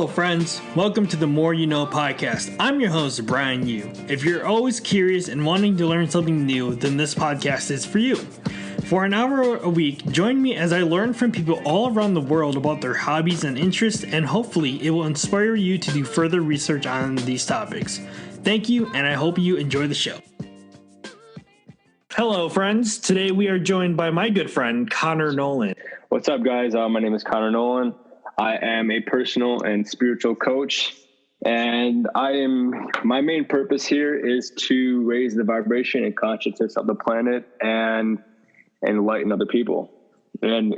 Hello, friends. Welcome to the More You Know podcast. I'm your host, Brian Yu. If you're always curious and wanting to learn something new, then this podcast is for you. For an hour a week, join me as I learn from people all around the world about their hobbies and interests, and hopefully it will inspire you to do further research on these topics. Thank you, and I hope you enjoy the show. Hello, friends. Today we are joined by my good friend, Connor Nolan. What's up, guys? My name is Connor Nolan. I am a personal and spiritual coach, and my main purpose here is to raise the vibration and consciousness of the planet and enlighten other people and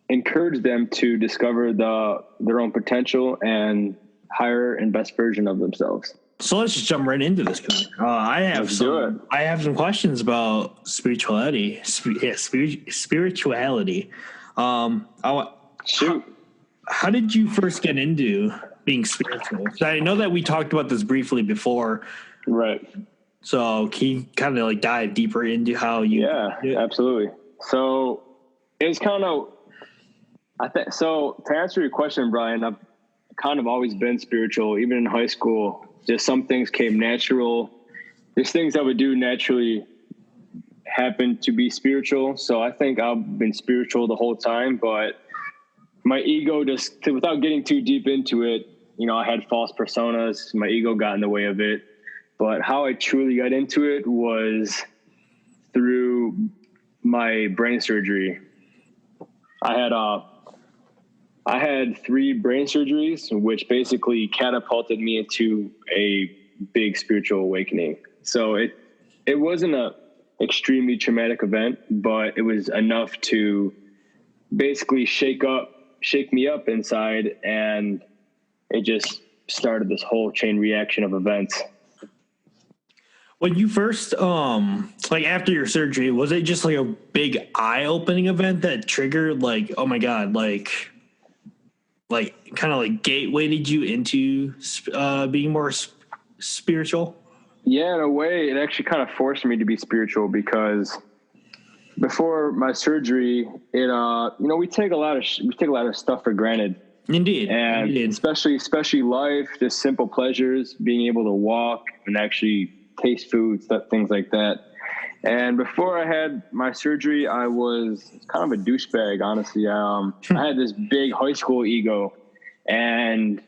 encourage them to discover their own potential and higher and best version of themselves. So let's just jump right into this. I have some questions about spirituality. Spirituality. Shoot. How did you first get into being spiritual? I know that we talked about this briefly before. Right. So can you kind of like dive deeper into how you... Yeah, absolutely. So it's kind of, so to answer your question, Brian, I've kind of always been spiritual, even in high school. Just some things came natural. There's things I would do naturally happen to be spiritual. So I think I've been spiritual the whole time, but my ego without getting too deep into it, I had false personas. My ego got in the way of it. But how I truly got into it was through my brain surgery. I had 3 brain surgeries, which basically catapulted me into a big spiritual awakening. So it wasn't a extremely traumatic event, but it was enough to basically shake me up inside, and it just started this whole chain reaction of events. When you first, after your surgery, was it just like a big eye-opening event that triggered, like, oh my God, like kind of like gatewayed you into being more spiritual? Yeah, in a way, it actually kind of forced me to be spiritual, because before my surgery, we take a lot of stuff for granted. Indeed. Especially life, just simple pleasures, being able to walk and actually taste food, things like that. And before I had my surgery, I was kind of a douchebag, honestly. I had this big high school ego, and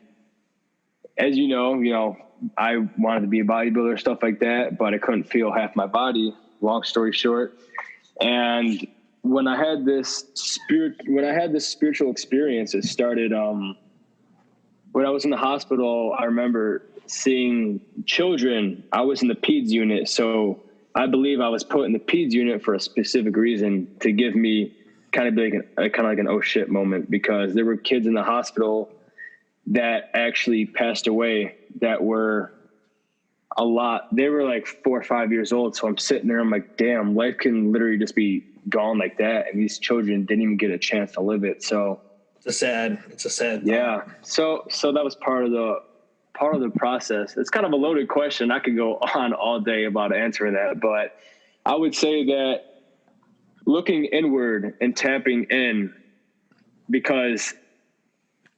as you know, I wanted to be a bodybuilder, stuff like that, but I couldn't feel half my body. Long story short. And when I had this spiritual experience, it started when I was in the hospital. I remember seeing children. I was in the peds unit, so I believe I was put in the peds unit for a specific reason, to give me kind of like an oh shit moment, because there were kids in the hospital that actually passed away that were a lot. They were like 4 or 5 years old. So I'm sitting there, I'm like, damn, life can literally just be gone like that. And these children didn't even get a chance to live it. So it's a sad yeah. So that was part of the process. It's kind of a loaded question. I could go on all day about answering that, but I would say that looking inward and tapping in, because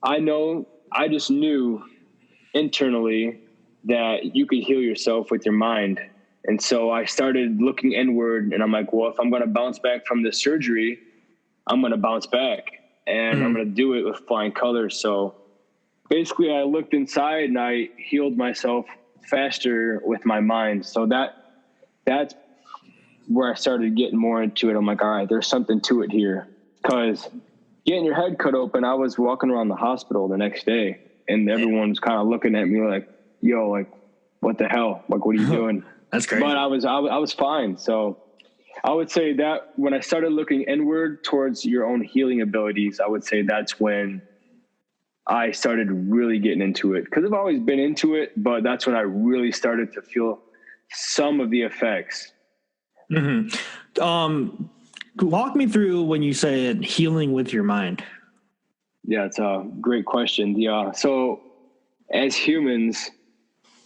I just knew internally that you could heal yourself with your mind. And so I started looking inward, and I'm like, well, if I'm going to bounce back from this surgery, I'm going to bounce back, and I'm going to do it with flying colors. So basically I looked inside and I healed myself faster with my mind. So that's where I started getting more into it. I'm like, all right, there's something to it here, because getting your head cut open, I was walking around the hospital the next day, and everyone's kind of looking at me like, yo, like, what the hell? Like, what are you doing? That's crazy. But I was fine. So I would say that when I started looking inward towards your own healing abilities, I would say that's when I started really getting into it, because I've always been into it, but that's when I really started to feel some of the effects. Mm-hmm. Walk me through when you said healing with your mind. Yeah, it's a great question. Yeah. So as humans,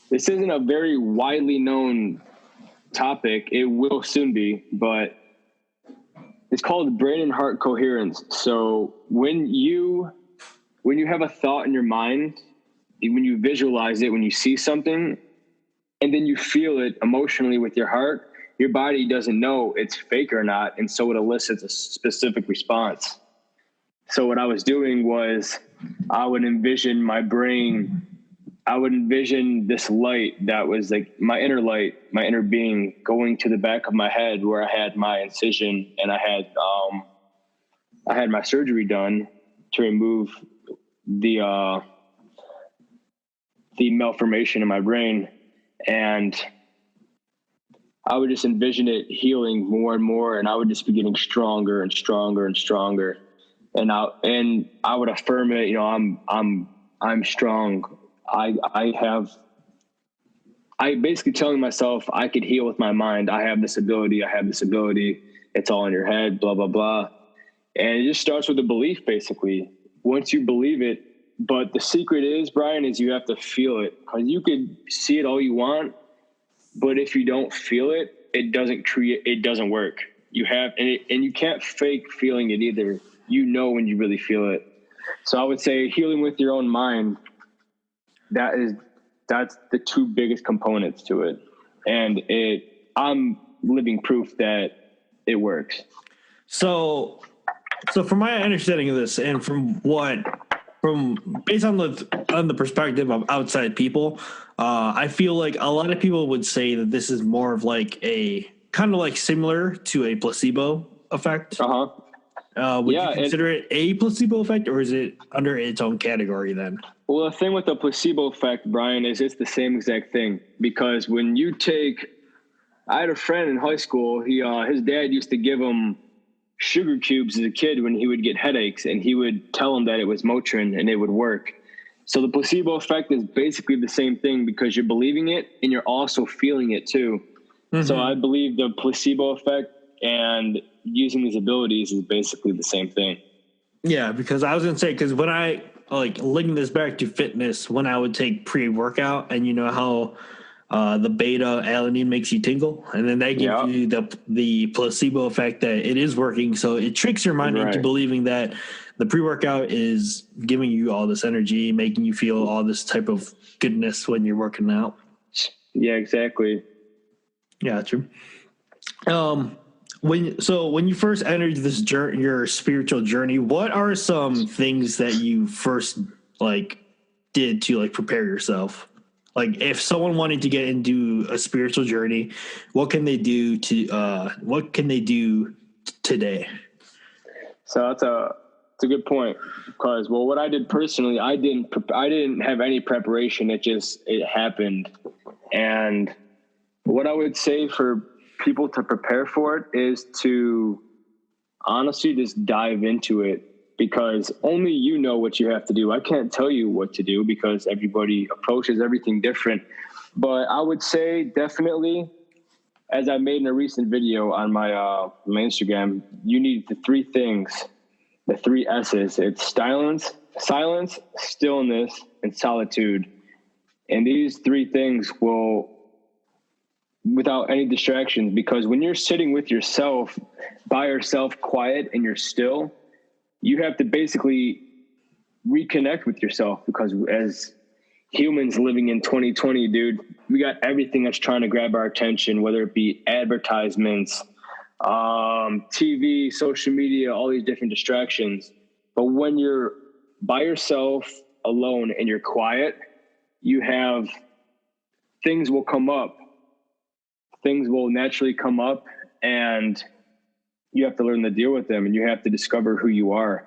this isn't a very widely known topic. It will soon be, but it's called brain and heart coherence. So when you have a thought in your mind, when you visualize it, when you see something, and then you feel it emotionally with your heart, your body doesn't know it's fake or not, and so it elicits a specific response. So what I was doing was I would envision this light that was like my inner light, my inner being, going to the back of my head where I had my incision, and I had my surgery done to remove the malformation in my brain. And I would just envision it healing more and more, and I would just be getting stronger and stronger and stronger. And I would affirm it, you know, I'm strong. I basically telling myself I could heal with my mind. I have this ability. It's all in your head, blah, blah, blah. And it just starts with a belief, basically. Once you believe it, but the secret is, Brian, is you have to feel it. Because you could see it all you want, but if you don't feel it, it doesn't work. And you can't fake feeling it either. You know when you really feel it. So I would say healing with your own mind, that's the two biggest components to it. And I'm living proof that it works. So from my understanding of this, and based on the perspective of outside people, I feel like a lot of people would say that this is more of like a kind of like similar to a placebo effect. Would you consider it a placebo effect, or is it under its own category then? Well, the thing with the placebo effect, Brian, is it's the same exact thing. Because when you I had a friend in high school. His dad used to give him sugar cubes as a kid when he would get headaches, and he would tell him that it was Motrin and it would work. So the placebo effect is basically the same thing, because you're believing it and you're also feeling it too. Mm-hmm. So I believe the placebo effect and using these abilities is basically the same thing. Yeah, because I was going to say, because when I linking this back to fitness, when I would take pre-workout, and you know how the beta alanine makes you tingle, and then that gives you the placebo effect that it is working. So it tricks your mind into believing that the pre-workout is giving you all this energy, making you feel all this type of goodness when you're working out. Yeah, exactly. Yeah, true. When you first entered this your spiritual journey, what are some things that you first did to prepare yourself? Like, if someone wanted to get into a spiritual journey, what can they do today? So that's a good point, because what I did personally, I didn't have any preparation. It happened. And what I would say for people to prepare for it is to honestly just dive into it, because only you know what you have to do. I can't tell you what to do, because everybody approaches everything different. But I would say definitely, as I made in a recent video on my Instagram, you need the three things, the three S's. It's silence, stillness, and solitude. And these three things will, without any distractions, because when you're sitting with yourself, by yourself, quiet, and you're still, you have to basically reconnect with yourself, because as humans living in 2020, dude, we got everything that's trying to grab our attention, whether it be advertisements, TV, social media, all these different distractions. But when you're by yourself, alone, and you're quiet, things will come up. Things will naturally come up, and you have to learn to deal with them, and you have to discover who you are.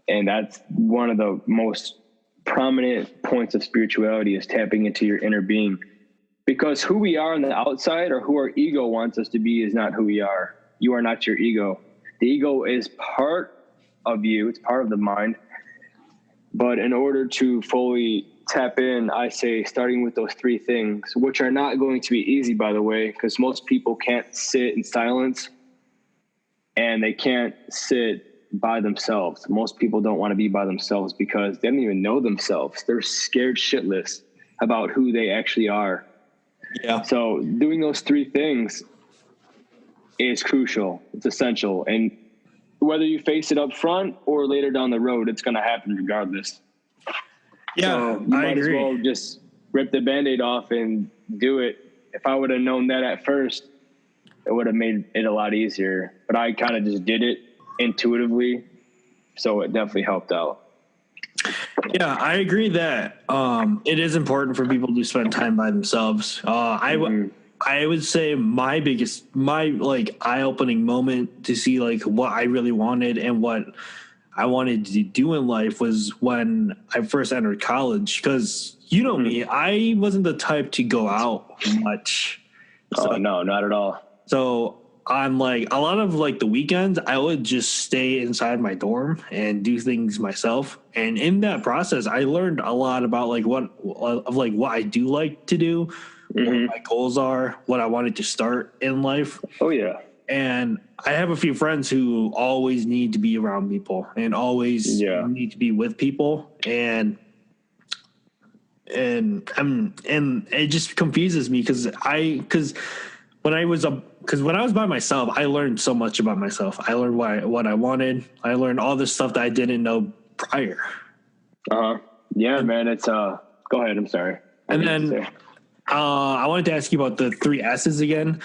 And that's one of the most prominent points of spirituality, is tapping into your inner being. Because who we are on the outside, or who our ego wants us to be, is not who we are. You are not your ego. The ego is part of you. It's part of the mind. But in order to fully tap in, I say starting with those three things, which are not going to be easy, by the way, because most people can't sit in silence, and they can't sit by themselves. Most people don't want to be by themselves because they don't even know themselves. They're scared shitless about who they actually are. Yeah. So doing those three things is crucial. It's essential. And whether you face it up front or later down the road, it's going to happen regardless. Yeah, So you I might as agree. well just rip the Band-Aid off and do it. If I would have known that at first, it would have made it a lot easier. But I kind of just did it intuitively, so it definitely helped out. Yeah, I agree that it is important for people to spend time by themselves. I would say my like eye opening moment to see like what I really wanted and what I wanted to do in life was when I first entered college. Because you know me, I wasn't the type to go out much. Oh, no, not at all. So on like a lot of like the weekends, I would just stay inside my dorm and do things myself. And in that process, I learned a lot about like what I do like to do, what my goals are, what I wanted to start in life. Oh, yeah. And I have a few friends who always need to be around people and always need to be with people. And it just confuses me because when I was when I was by myself, I learned so much about myself. I learned what I wanted. I learned all this stuff that I didn't know prior. Yeah, man. It's go ahead. I'm sorry. And then I wanted to ask you about the 3 S's again.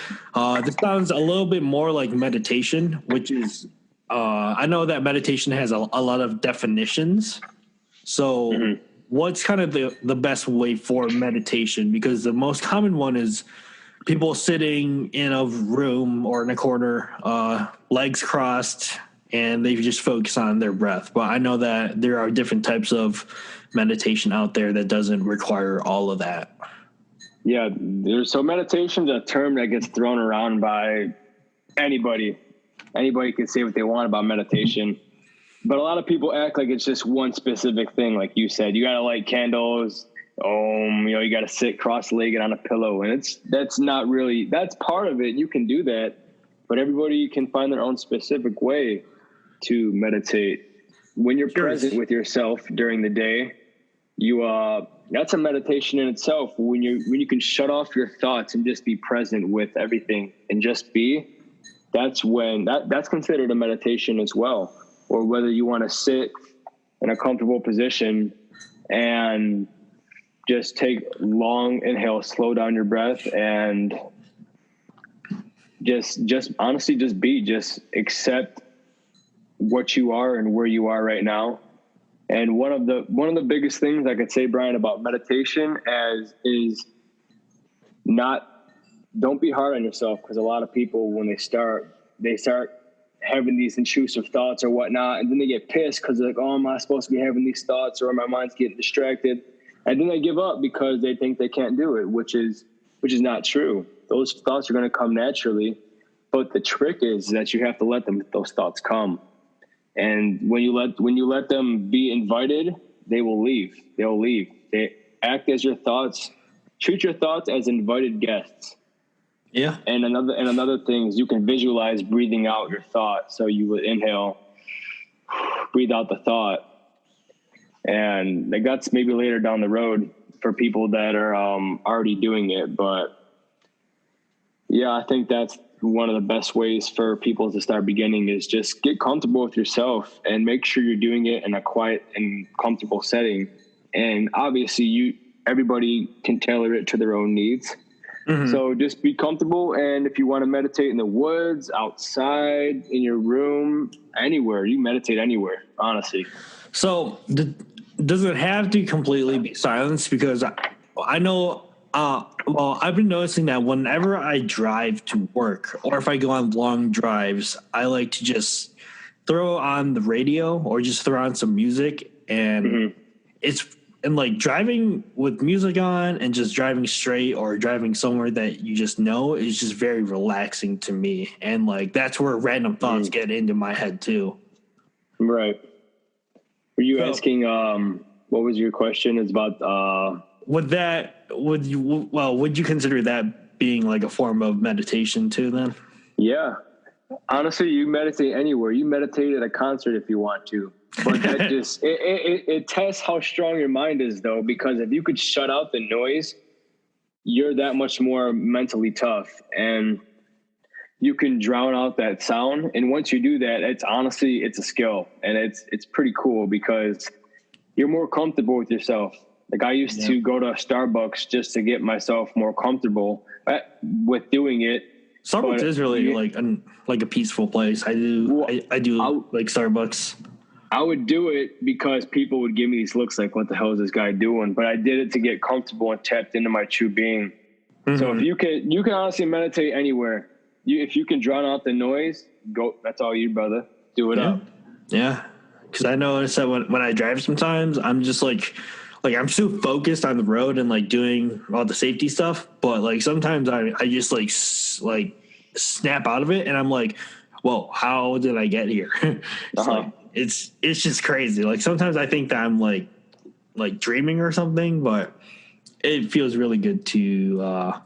This sounds a little bit more like meditation, which is I know that meditation has a lot of definitions. So what's kind of the best way for meditation? Because the most common one is people sitting in a room or in a corner, legs crossed, and they just focus on their breath. But I know that there are different types of meditation out there that doesn't require all of that. Yeah, so meditation's a term that gets thrown around by anybody. Anybody can say what they want about meditation. But a lot of people act like it's just one specific thing. Like you said, you got to light candles. You got to sit cross-legged on a pillow. And that's not really, that's part of it. You can do that. But everybody can find their own specific way to meditate. When you're present with yourself during the day, that's a meditation in itself. When you can shut off your thoughts and just be present with everything and just be, that's considered a meditation as well. Or whether you want to sit in a comfortable position and just take long inhale, slow down your breath, and just honestly just accept what you are and where you are right now. And one of the biggest things I could say, Brian, about meditation is don't be hard on yourself, because a lot of people, when they start having these intrusive thoughts or whatnot, and then they get pissed because they're like, oh, am I supposed to be having these thoughts, or my mind's getting distracted? And then they give up because they think they can't do it, which is not true. Those thoughts are going to come naturally, but the trick is that you have to let those thoughts come. And when you let them be invited, they will leave. They'll leave. They act as your thoughts. Treat your thoughts as invited guests. Yeah. And another thing is you can visualize breathing out your thought. So you would inhale, breathe out the thought. And like that's maybe later down the road for people that are already doing it. But yeah, I think that's one of the best ways for people to start beginning is just get comfortable with yourself and make sure you're doing it in a quiet and comfortable setting. And obviously everybody can tailor it to their own needs. So just be comfortable. And if you want to meditate in the woods, outside, in your room, anywhere, you meditate anywhere, honestly. So does it have to completely be silence? Because I know, I've been noticing that whenever I drive to work or if I go on long drives, I like to just throw on the radio or just throw on some music. And and like driving with music on and just driving straight or driving somewhere that you just know is just very relaxing to me. And like, that's where random thoughts get into my head too. Right. Were you asking, what was your question? It's about, would you consider that being like a form of meditation too then? Yeah. Honestly, you meditate anywhere. You meditate at a concert if you want to. But that just it tests how strong your mind is, though, because if you could shut out the noise, you're that much more mentally tough, and you can drown out that sound. And once you do that, it's a skill, and it's pretty cool because you're more comfortable with yourself. Like I used to go to Starbucks just to get myself more comfortable with doing it. Starbucks is really like a peaceful place. I do like Starbucks. I would do it because people would give me these looks like, what the hell is this guy doing? But I did it to get comfortable and tapped into my true being. Mm-hmm. So if you can honestly meditate anywhere. If you can drown out the noise, go. That's all you, brother. Do it up. Yeah. Because I notice that when I drive sometimes, I'm just like I'm so focused on the road and like doing all the safety stuff. But like sometimes I just like snap out of it and I'm like, whoa, how did I get here? It's just crazy. Like sometimes I think that I'm like dreaming or something, but it feels really good to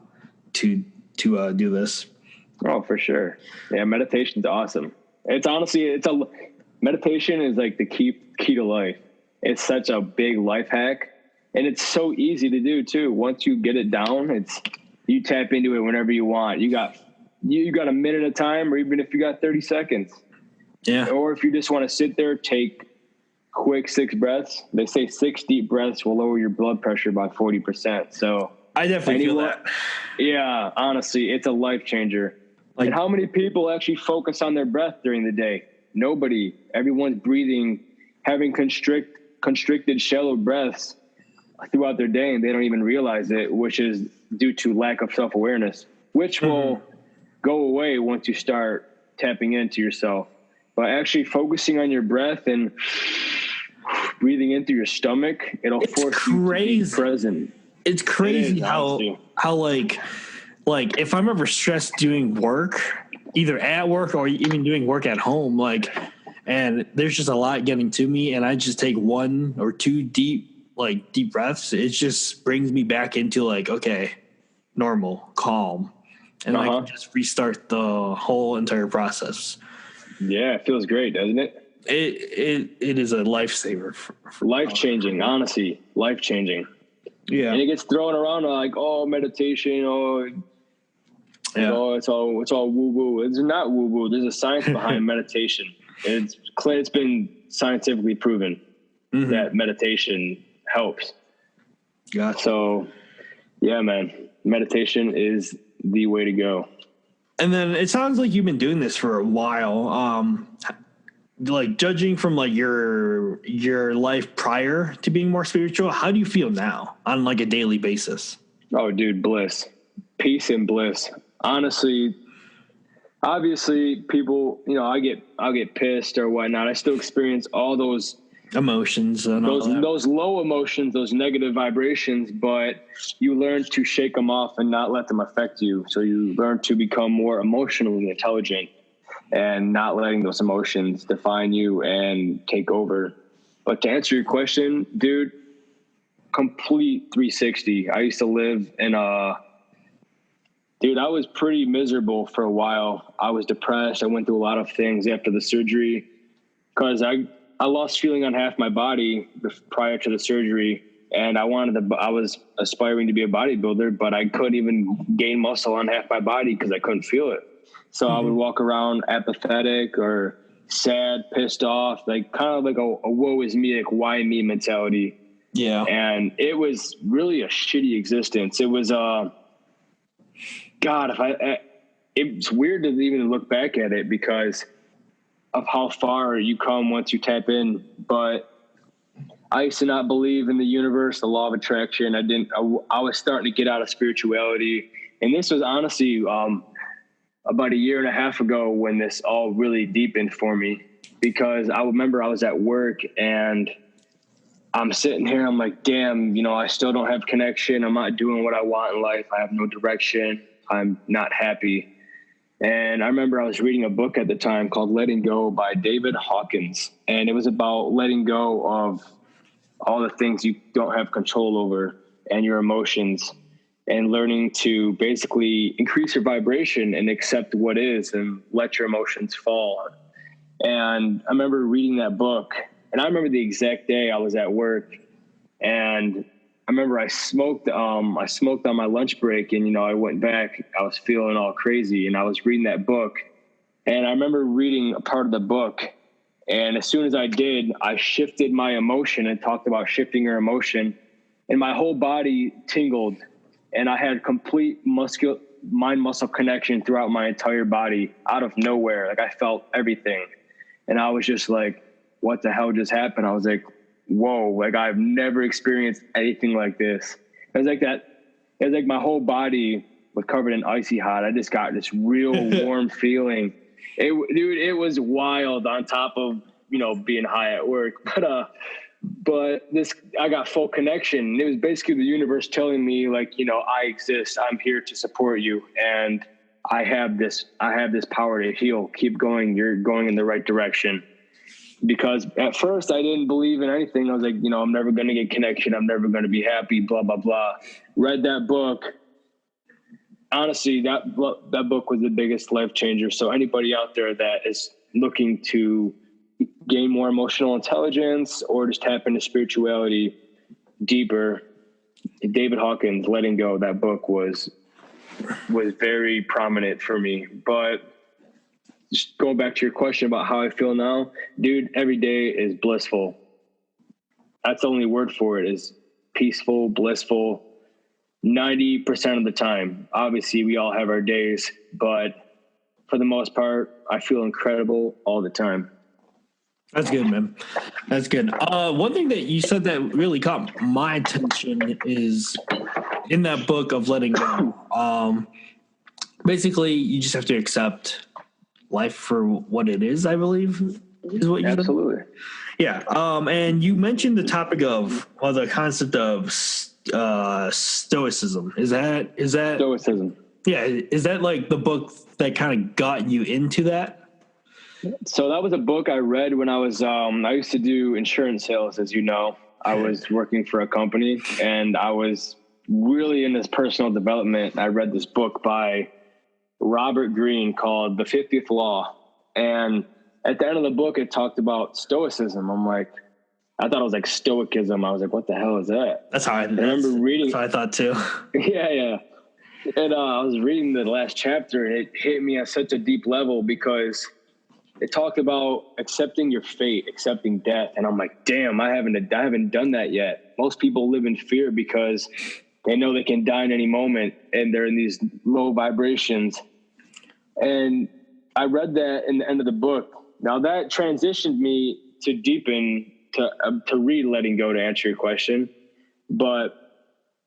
do this. Oh, for sure. Yeah, meditation's awesome. It's honestly, meditation is like the key to life. It's such a big life hack, and it's so easy to do too. Once you get it down, you tap into it whenever you want. You got a minute of time, or even if you got 30 seconds. Yeah. Or if you just want to sit there, take quick 6 breaths. They say 6 deep breaths will lower your blood pressure by 40%. So I definitely feel that. Yeah, honestly, it's a life changer. And how many people actually focus on their breath during the day? Nobody. Everyone's breathing, having constricted, shallow breaths throughout their day, and they don't even realize it, which is due to lack of self-awareness, which will go away once you start tapping into yourself. But actually focusing on your breath and breathing into your stomach, it'll force you to be present. It's crazy how like if I'm ever stressed doing work, either at work or even doing work at home, and there's just a lot getting to me, and I just take 1 or 2 deep breaths, it just brings me back into okay, normal, calm, and I can just restart the whole entire process. Yeah, it feels great, doesn't it? It is a lifesaver. For life-changing, honestly, life-changing. Yeah. And it gets thrown around like, meditation, it's all woo-woo. It's not woo-woo. There's a science behind meditation. It's been scientifically proven that meditation helps. Gotcha. So, yeah, man, meditation is the way to go. And then it sounds like you've been doing this for a while. Judging from your life prior to being more spiritual, how do you feel now on a daily basis? Oh, dude, bliss, peace and bliss. Honestly, obviously people, I'll get pissed or whatnot. I still experience all those emotions and those low emotions, those negative vibrations, but you learn to shake them off and not let them affect you. So you learn to become more emotionally intelligent and not letting those emotions define you and take over. But to answer your question, dude, complete 360. I used to live in I was pretty miserable for a while. I was depressed. I went through a lot of things after the surgery because I lost feeling on half my body prior to the surgery, and I was aspiring to be a bodybuilder, but I couldn't even gain muscle on half my body because I couldn't feel it. So I would walk around apathetic or sad, pissed off, kind of like a woe is me, why me mentality. Yeah. And it was really a shitty existence. It was, it's weird to even look back at it because of how far you come once you tap in. But I used to not believe in the universe, the law of attraction. I was starting to get out of spirituality. And this was honestly, about 1.5 years ago when this all really deepened for me, because I remember I was at work and I'm sitting here. I'm like, damn, I still don't have connection. I'm not doing what I want in life. I have no direction. I'm not happy. And I remember I was reading a book at the time called Letting Go by David Hawkins. And it was about letting go of all the things you don't have control over and your emotions, and learning to basically increase your vibration and accept what is and let your emotions fall. And I remember reading that book, and I remember the exact day I was at work, and I remember I smoked on my lunch break, and, I went back, I was feeling all crazy, and I was reading that book, and I remember reading a part of the book, And as soon as I did, I shifted my emotion and talked about shifting your emotion, and my whole body tingled, and I had complete mind muscle connection throughout my entire body out of nowhere. Like I felt everything. And I was just like, what the hell just happened? I was like, whoa, like I've never experienced anything like this. It was like that. It was like my whole body was covered in icy hot. I just got this real warm feeling. Dude, it was wild on top of, being high at work. But I got full connection. It was basically the universe telling me like, I exist. I'm here to support you. And I have this power to heal. Keep going. You're going in the right direction. Because at first I didn't believe in anything. I was like, I'm never going to get connection. I'm never going to be happy, blah, blah, blah. Read that book. Honestly, that book was the biggest life changer. So anybody out there that is looking to gain more emotional intelligence or just tap into spirituality deeper, David Hawkins, Letting Go, that book was very prominent for me. But just going back to your question about how I feel now, dude, every day is blissful. That's the only word for it, is peaceful, blissful, 90% of the time. Obviously, we all have our days, but for the most part, I feel incredible all the time. That's good, man. That's good. One thing that you said that really caught my attention is in that book of Letting Go. Basically, you just have to accept life for what it is, I believe, is what you said. Absolutely. Yeah. And you mentioned the topic of, or the concept of stoicism. Is that Stoicism? Yeah. Is that like the book that kind of got you into that? So that was a book I read when I was, I used to do insurance sales, as you know. I was working for a company, and I was really in this personal development. I read this book by Robert Greene called The 50th Law. And at the end of the book, it talked about stoicism. I thought it was like stoicism. I was like, what the hell is that? That's how I remember reading. That's what I thought too. Yeah. And I was reading the last chapter, and it hit me at such a deep level because it talked about accepting your fate, accepting death. And I'm like, damn, I haven't done that yet. Most people live in fear because they know they can die in any moment, and they're in these low vibrations. And I read that in the end of the book. Now that transitioned me to deepen, to read Letting Go, to answer your question. But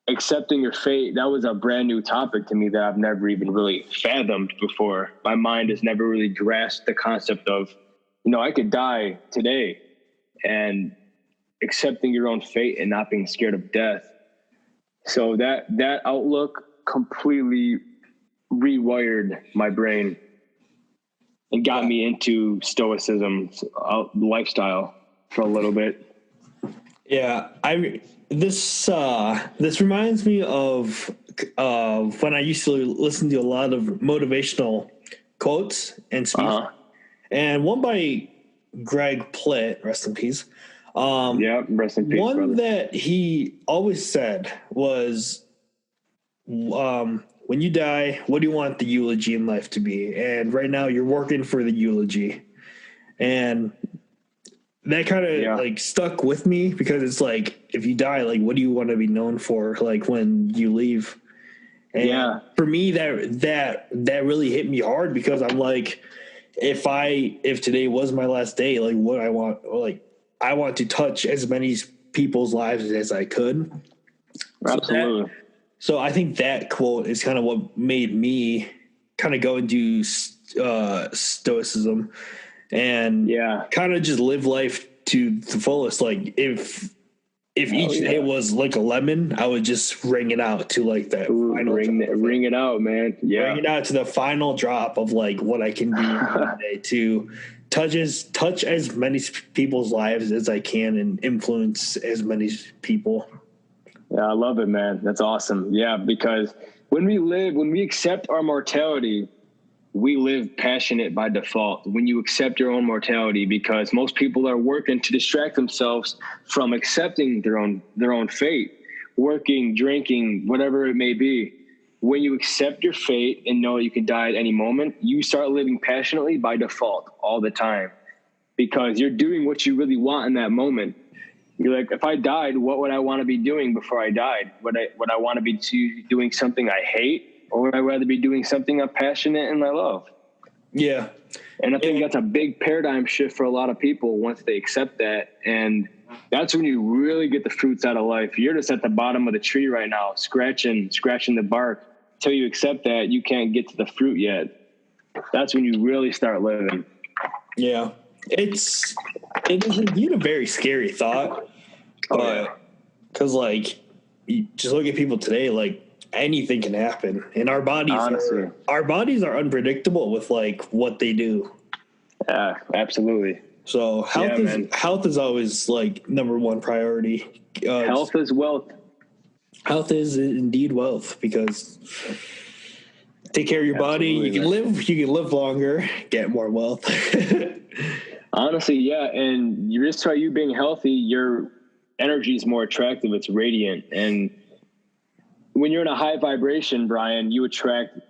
accepting your fate, that was a brand new topic to me that I've never even really fathomed before. My mind has never really grasped the concept of, I could die today, and accepting your own fate and not being scared of death. So that outlook completely rewired my brain and got me into stoicism lifestyle for a little bit. Yeah, this reminds me of when I used to listen to a lot of motivational quotes and speeches, and one by Greg Plitt, rest in peace. Rest in peace. One brother. that he always said was, when you die, what do you want the eulogy in life to be? And right now you're working for the eulogy. And that kind of like stuck with me, because it's like, if you die, like, what do you want to be known for? Like when you leave. And for me, that really hit me hard, because I'm like, if today was my last day, like what I want to touch as many people's lives as I could. Absolutely. So I think that quote is kind of what made me kind of go into stoicism and kind of just live life to the fullest. Like if each day was like a lemon, I would just ring it out to like that final ring it out, man. Yeah. Ring it out to the final drop of like what I can do one day to touch as many people's lives as I can and influence as many people. Yeah, I love it, man. That's awesome. Yeah, because when we accept our mortality, we live passionate by default. When you accept your own mortality, because most people are working to distract themselves from accepting their own fate, working, drinking, whatever it may be. When you accept your fate and know you can die at any moment, you start living passionately by default all the time, because you're doing what you really want in that moment. You're like, if I died, what would I want to be doing before I died? Would I want to be doing something I hate, or would I rather be doing something I'm passionate and I love? Yeah. And I think that's a big paradigm shift for a lot of people once they accept that. And that's when you really get the fruits out of life. You're just at the bottom of the tree right now, scratching the bark. Until you accept that, you can't get to the fruit yet. That's when you really start living. Yeah. It is indeed a very scary thought. But because, like, you just look at people today, like, anything can happen, and our bodies are unpredictable with like what they do. Yeah, absolutely. So health is always like number one priority. Health is wealth. Health is indeed wealth, because take care of your body, you can live longer, get more wealth. Honestly, yeah, and just by you being healthy, your energy is more attractive. It's radiant, and when you're in a high vibration, Brian, you attracts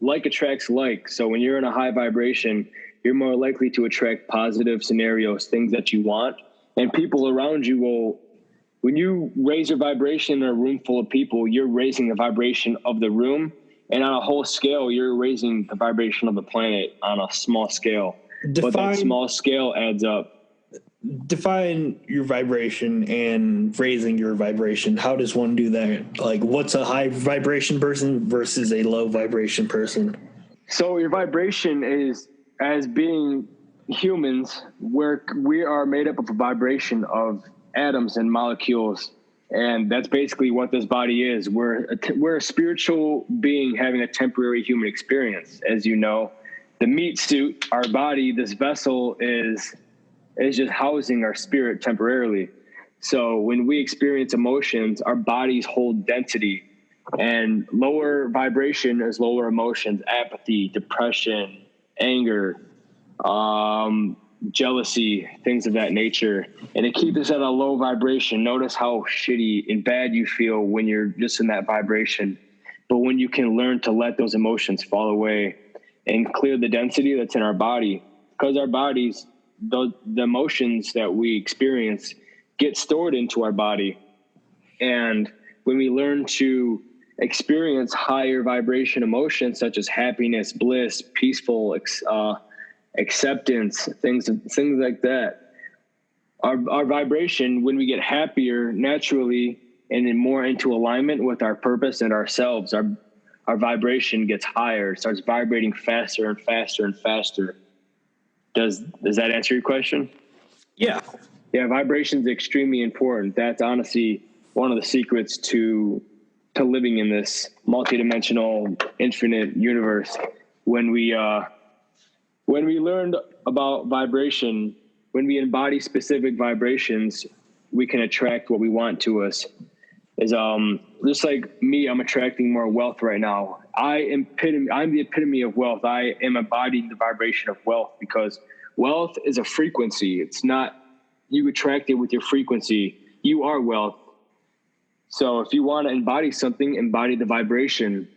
like. So when you're in a high vibration, you're more likely to attract positive scenarios, things that you want. And people around you will, when you raise your vibration in a room full of people, you're raising the vibration of the room. And on a whole scale, you're raising the vibration of the planet on a small scale. But that small scale adds up. Define your vibration and raising your vibration. How does one do that? Like, what's a high vibration person versus a low vibration person? So your vibration is, as being humans, we are made up of a vibration of atoms and molecules. And that's basically what this body is. We're a spiritual being having a temporary human experience. As you know, the meat suit, our body, this vessel is just housing our spirit temporarily. So when we experience emotions, our bodies hold density, and lower vibration is lower emotions, apathy, depression, anger, jealousy, things of that nature. And it keeps us at a low vibration. Notice how shitty and bad you feel when you're just in that vibration. But when you can learn to let those emotions fall away and clear the density that's in our body, because our bodies, the emotions that we experience get stored into our body. And when we learn to experience higher vibration emotions such as happiness, bliss, peaceful, acceptance, things like that, our vibration, when we get happier naturally and then more into alignment with our purpose and ourselves, our vibration gets higher. It starts vibrating faster and faster and faster. Does that answer your question? Yeah. Yeah, vibration is extremely important. That's honestly one of the secrets to living in this multidimensional, infinite universe. When we learned about vibration, when we embody specific vibrations, we can attract what we want to us. Is just like me, I'm attracting more wealth right now. I'm the epitome of wealth. I am embodying the vibration of wealth, because wealth is a frequency. It's not you attract it with your frequency. You are wealth. So if you want to embody something, embody the vibration.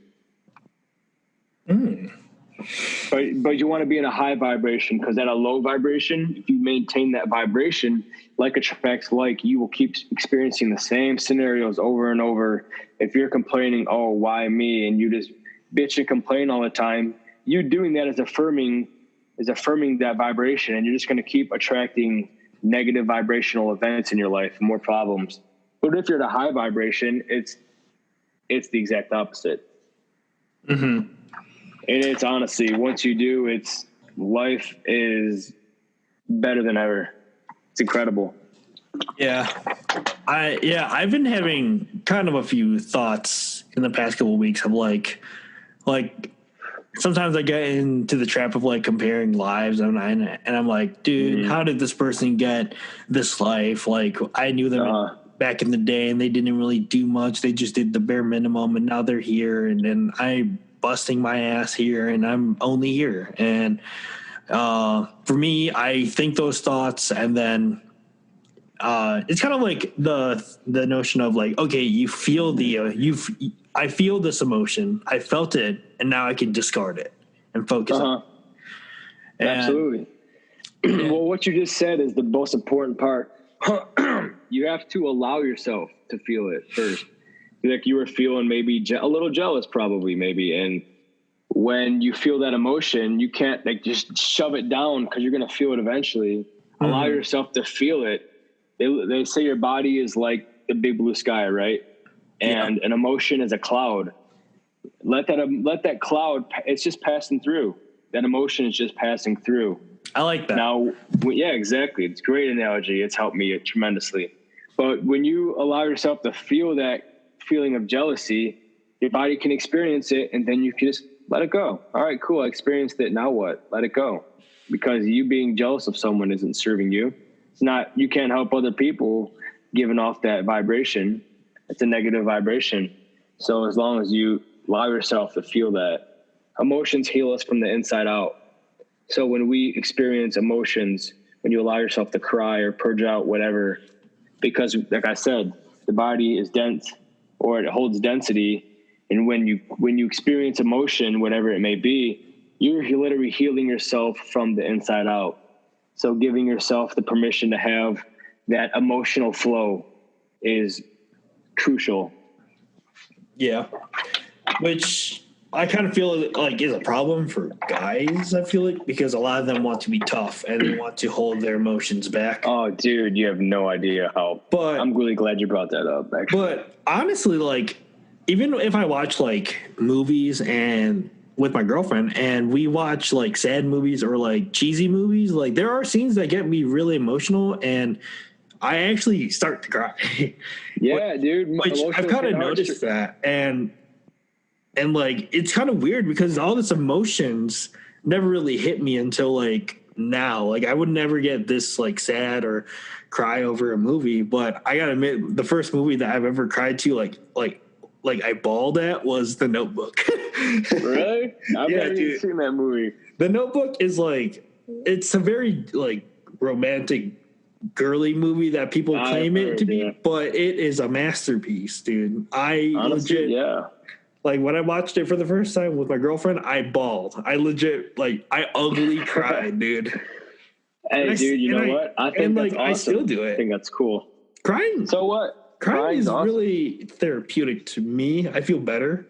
But you want to be in a high vibration, because at a low vibration, if you maintain that vibration, like attracts like, you will keep experiencing the same scenarios over and over. If you're complaining, oh, why me? And you just bitch and complain all the time, you doing that is affirming that vibration. And you're just going to keep attracting negative vibrational events in your life, more problems. But if you're at a high vibration, it's the exact opposite. Mm-hmm. And it's honestly, once you do, life is better than ever. It's incredible. Yeah. I've been having kind of a few thoughts in the past couple of weeks of like sometimes I get into the trap of like comparing lives, and I'm like, dude, how did this person get this life? Like, I knew them back in the day and they didn't really do much. They just did the bare minimum, and now they're here, and then I'm busting my ass here and I'm only here. And for me, I think those thoughts, and then it's kind of like the notion of like, okay, you feel I feel this emotion, I felt it, and now I can discard it and focus on it. Absolutely. Well, what you just said is the most important part. You have to allow yourself to feel it first. Like you were feeling maybe a little jealous, probably, maybe. And when you feel that emotion, you can't like just shove it down because you're going to feel it eventually. Allow yourself to feel it. They say your body is like the big blue sky, right? And an emotion is a cloud. Let that cloud, it's just passing through. That emotion is just passing through. I like that. Now, yeah, exactly. It's a great analogy. It's helped me tremendously. But when you allow yourself to feel that feeling of jealousy, your body can experience it, and then you can just let it go. All right, cool. I experienced it. Now what? Let it go. Because you being jealous of someone isn't serving you. It's not, you can't help other people giving off that vibration. It's a negative vibration. So as long as you allow yourself to feel that, emotions heal us from the inside out. So when we experience emotions, when you allow yourself to cry or purge out whatever, because like I said, the body is dense, or it holds density. And when you experience emotion, whatever it may be, you're literally healing yourself from the inside out. So giving yourself the permission to have that emotional flow is crucial. Yeah. Which I kind of feel like is a problem for guys, I feel like, because a lot of them want to be tough and they want to hold their emotions back. Oh, dude, you have no idea how. But I'm really glad you brought that up, actually. But honestly, like, even if I watch like movies and with my girlfriend and we watch like sad movies or like cheesy movies, like there are scenes that get me really emotional and I actually start to cry. Yeah, dude. Which I've kind of noticed that. And like, it's kind of weird because all this emotions never really hit me until like now. Like I would never get this like sad or cry over a movie, but I gotta admit the first movie that I've ever cried to like I bawled at was The Notebook. Really? I've never even seen that movie. The Notebook is like, it's a very like romantic girly movie that people claim it to be, but it is a masterpiece, dude. Honestly, like when I watched it for the first time with my girlfriend, I bawled. I legit, like, I ugly cried, dude. Hey, dude, you know what? I think that's awesome. I still do it. I think that's cool. Crying. So what? Crying is awesome. Really therapeutic to me. I feel better.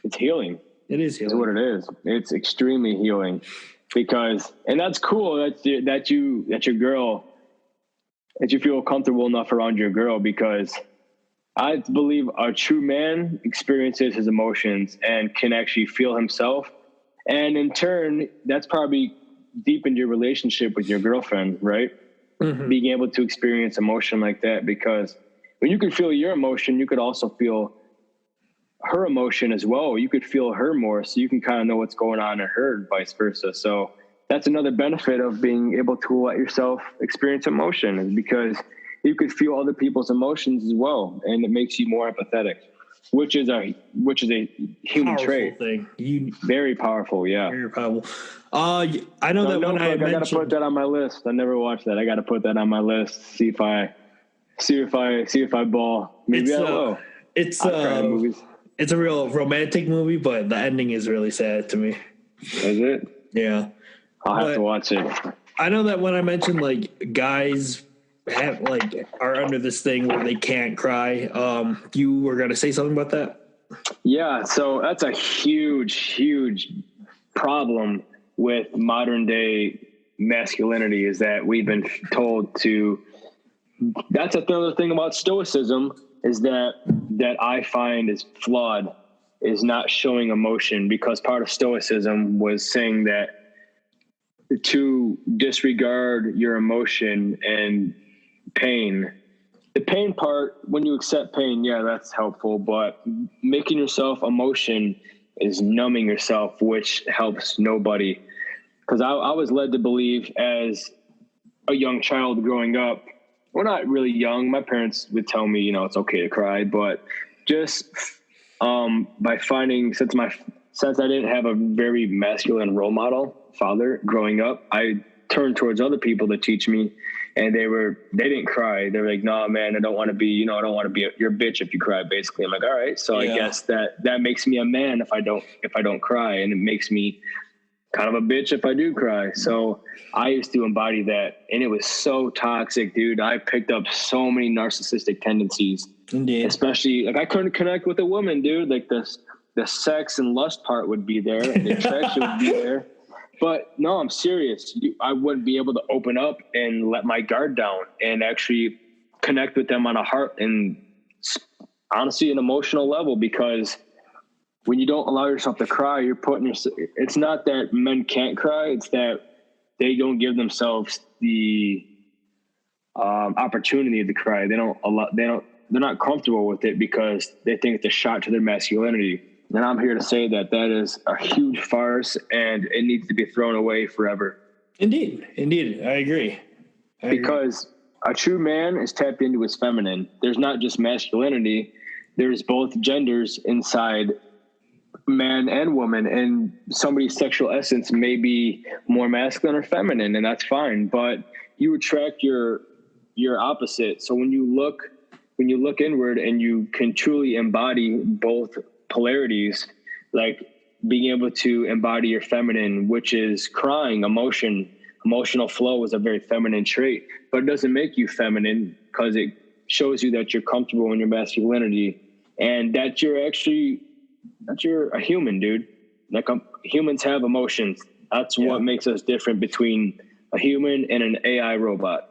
It's healing. It is healing. That's what it is. It's extremely healing because, and that's cool that your girl, that you feel comfortable enough around your girl, because I believe a true man experiences his emotions and can actually feel himself. And in turn, that's probably deepened your relationship with your girlfriend, right? Mm-hmm. Being able to experience emotion like that, because when you could feel your emotion, you could also feel her emotion as well. You could feel her more, so you can kind of know what's going on in her and vice versa. So that's another benefit of being able to let yourself experience emotion, is because you could feel other people's emotions as well, and it makes you more empathetic, which is a human powerful trait. Thing. Very powerful, yeah. Very powerful. I know that when I got to put that on my list. I never watched that. I got to put that on my list. See if I ball. Maybe I will. It's a real romantic movie, but the ending is really sad to me. Is it? Yeah. I'll have to watch it. I know that when I mentioned like guys are under this thing where they can't cry. You were going to say something about that? Yeah. So that's a huge problem with modern day masculinity, is that we've been told to. That's another thing about stoicism, is that I find is flawed, is not showing emotion, because part of stoicism was saying that to disregard your emotion and pain. The pain part, when you accept pain, yeah, that's helpful, but making yourself emotion is numbing yourself, which helps nobody. Because I was led to believe as a young child growing up, well, not really young. My parents would tell me, it's okay to cry, but just by finding, since I didn't have a very masculine role model father growing up, I turned towards other people to teach me, and they didn't cry. They were like, "Nah, man, I don't want to be, I don't want to be your bitch if you cry." Basically, I'm like, all right, so yeah. I guess that makes me a man if I don't cry, and it makes me kind of a bitch if I do cry. So I used to embody that, and it was so toxic, dude. I picked up so many narcissistic tendencies. Indeed. Especially, like, I couldn't connect with a woman, dude. Like, the sex and lust part would be there, the attraction would be there. But no, I'm serious. I wouldn't be able to open up and let my guard down and actually connect with them on a heart and honestly an emotional level, because when you don't allow yourself to cry, you're putting it's not that men can't cry. It's that they don't give themselves the opportunity to cry. They're not comfortable with it because they think it's a shot to their masculinity. And I'm here to say that is a huge farce, and it needs to be thrown away forever. Indeed. I agree. Because a true man is tapped into his feminine. There's not just masculinity. There's both genders inside man and woman, and somebody's sexual essence may be more masculine or feminine, and that's fine. But you attract your opposite. So when you look inward and you can truly embody both polarities, like being able to embody your feminine, which is crying, emotional flow is a very feminine trait, but it doesn't make you feminine because it shows you that you're comfortable in your masculinity and that you're a human, dude. Like, humans have emotions. That's what makes us different between a human and an AI robot.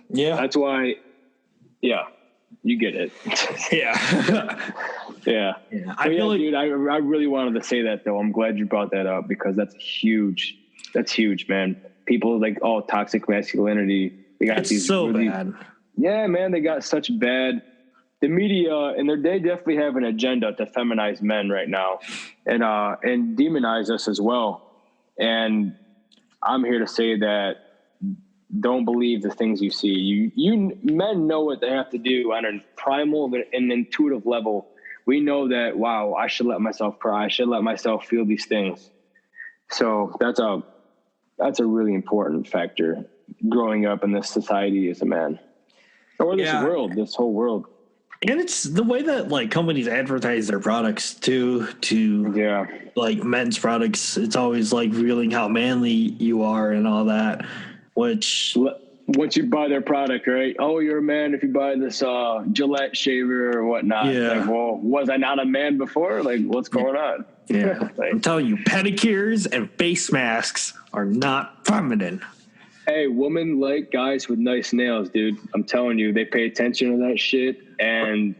Yeah. That's why, you get it. Yeah. Yeah. I feel like, dude, I really wanted to say that, though. I'm glad you brought that up because that's huge, man. People like, toxic masculinity. They got these so bad. Yeah, man. They got such bad. The media, and they definitely have an agenda to feminize men right now and demonize us as well. And I'm here to say that don't believe the things you see. You men know what they have to do on a primal and intuitive level. We know that, wow, I should let myself cry. I should let myself feel these things. So that's a really important factor growing up in this society as a man, or this whole world. And it's the way that like companies advertise their products too, like men's products. It's always like revealing how manly you are and all that, which once you buy their product, right? Oh, you're a man if you buy this Gillette shaver or whatnot. Yeah. Like, well, was I not a man before? Like, what's going on? Yeah. I'm telling you, pedicures and face masks are not feminine. Hey, women like guys with nice nails, dude. I'm telling you, they pay attention to that shit, and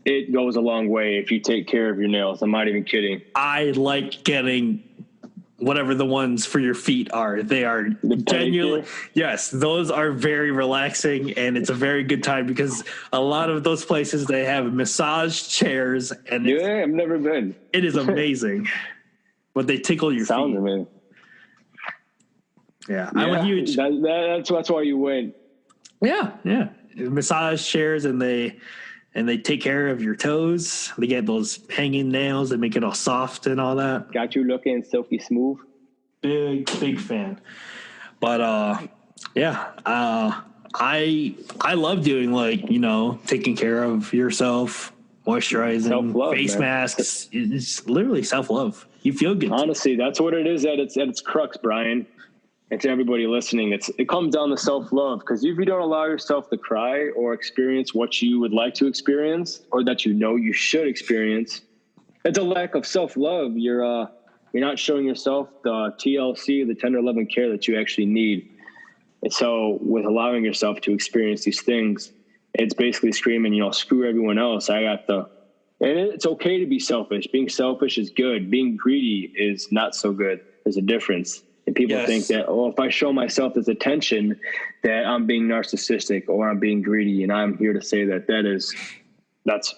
it goes a long way if you take care of your nails. I'm not even kidding. I like getting whatever the ones for your feet are. They are genuinely, yes, those are very relaxing, and it's a very good time because a lot of those places, they have massage chairs. And I've never been. It is amazing. But they tickle your feet. Amazing. Yeah, I'm a huge. That's why you win. Yeah. Massage chairs, and they take care of your toes. They get those hanging nails that make it all soft and all that. Got you looking silky smooth. Big fan. But I love doing, like, taking care of yourself, moisturizing, self-love, face masks. It's literally self-love. You feel good. Honestly, that's what it is at its crux, Brian. And to everybody listening, it comes down to self-love, because if you don't allow yourself to cry or experience what you would like to experience, or that you should experience, it's a lack of self-love. You're not showing yourself the TLC, the tender love and care that you actually need. And so with allowing yourself to experience these things, it's basically screaming, screw everyone else. And it's okay to be selfish. Being selfish is good. Being greedy is not so good. There's a difference. And people think that, if I show myself this attention, that I'm being narcissistic or I'm being greedy. And I'm here to say that's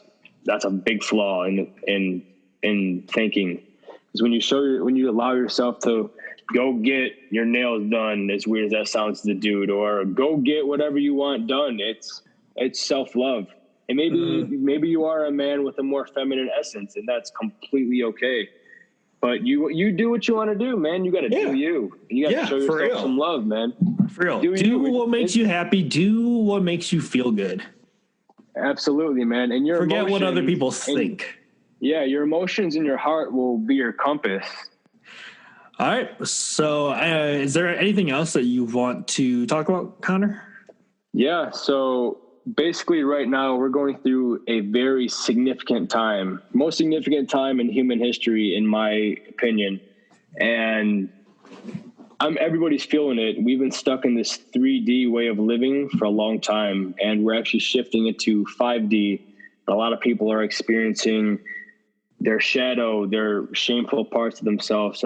a big flaw in thinking. Because when you allow yourself to go get your nails done, as weird as that sounds to the dude, or go get whatever you want done, it's self-love. And maybe you are a man with a more feminine essence, and that's completely okay. But you do what you want to do, man. You got to do you. You got to show yourself some love, man. For real. Do what makes you happy. Do what makes you feel good. Absolutely, man. And forget what other people think. Yeah, your emotions and your heart will be your compass. All right. So, is there anything else that you want to talk about, Connor? Yeah. So basically, right now we're going through a very significant time, most significant time in human history, in my opinion, and everybody's feeling it. We've been stuck in this 3D way of living for a long time, and we're actually shifting into 5D. A lot of people are experiencing their shadow, their shameful parts of themselves,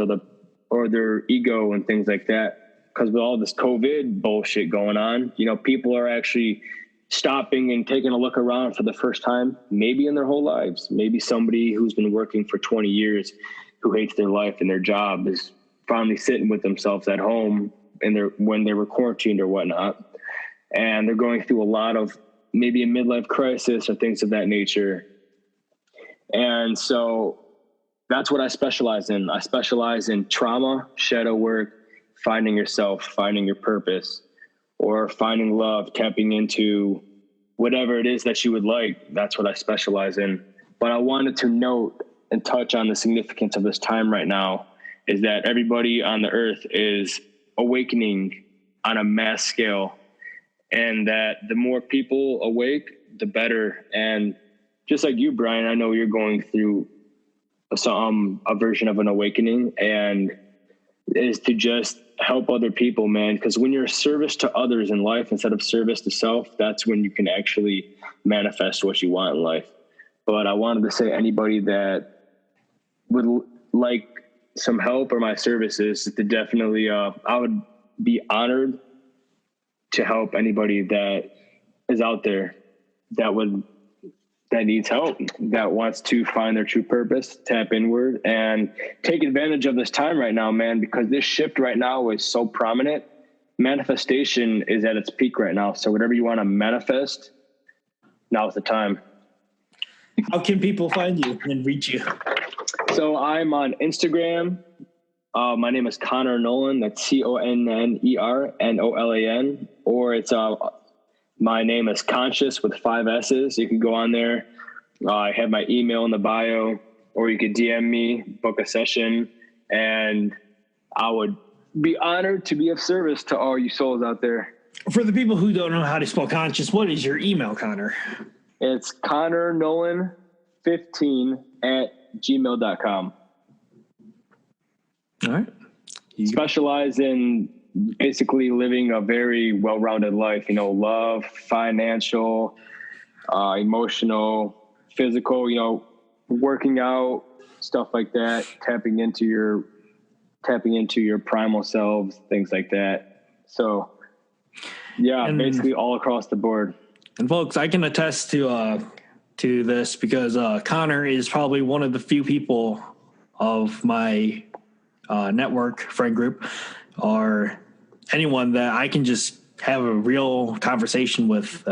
or their ego and things like that. Because with all this COVID bullshit going on, people are actually stopping and taking a look around for the first time, maybe in their whole lives. Maybe somebody who's been working for 20 years, who hates their life and their job, is finally sitting with themselves at home when they were quarantined or whatnot. And they're going through a lot of maybe a midlife crisis or things of that nature. And so that's what I specialize in. I specialize in trauma, shadow work, finding yourself, finding your purpose, or finding love, tapping into whatever it is that you would like. That's what I specialize in. But I wanted to note and touch on the significance of this time right now is that everybody on the earth is awakening on a mass scale, and that the more people awake, the better. And just like you, Brian, I know you're going through a version of an awakening, and is to just help other people, man. Because when you're a service to others in life instead of service to self, that's when you can actually manifest what you want in life. But I wanted to say anybody that would like some help or my services, to definitely, I would be honored to help anybody that is out there that needs help, that wants to find their true purpose, tap inward, and take advantage of this time right now, man, because this shift right now is so prominent. Manifestation is at its peak right now. So whatever you want to manifest, now's the time. How can people find you and reach you? So I'm on Instagram. My name is Connor Nolan. That's CONNERNOLAN. Or it's my name is Conscious with 5 S's. You can go on there. I have my email in the bio, or you could DM me, book a session, and I would be honored to be of service to all you souls out there. For the people who don't know how to spell conscious, what is your email, Connor? It's connornolan15@gmail.com. All right. Specialize in basically living a very well-rounded life, love, financial, emotional, physical, working out, stuff like that, tapping into your primal selves, things like that. So yeah, basically all across the board. And folks, I can attest to this because Connor is probably one of the few people of my network friend group, or anyone that I can just have a real conversation with.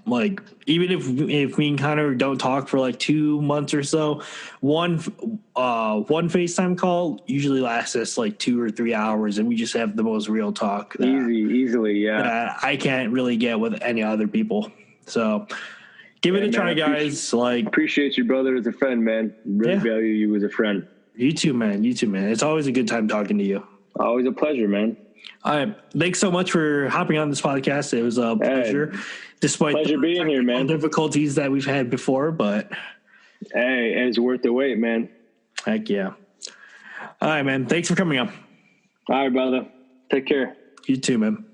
Like, even if me and Connor don't talk for like 2 months or so, one FaceTime call usually lasts us like 2 or 3 hours, and we just have the most real talk. Easily, yeah. That I can't really get with any other people. So give it a try, guys. Appreciate you, brother, as a friend, man. Really value you as a friend. You too, man. It's always a good time talking to you. Always a pleasure, man. All right. Thanks so much for hopping on this podcast. It was a pleasure, despite the being here, man. Difficulties that we've had before, but hey, it's worth the wait, man. Heck yeah. All right, man. Thanks for coming up. All right, brother. Take care. You too, man.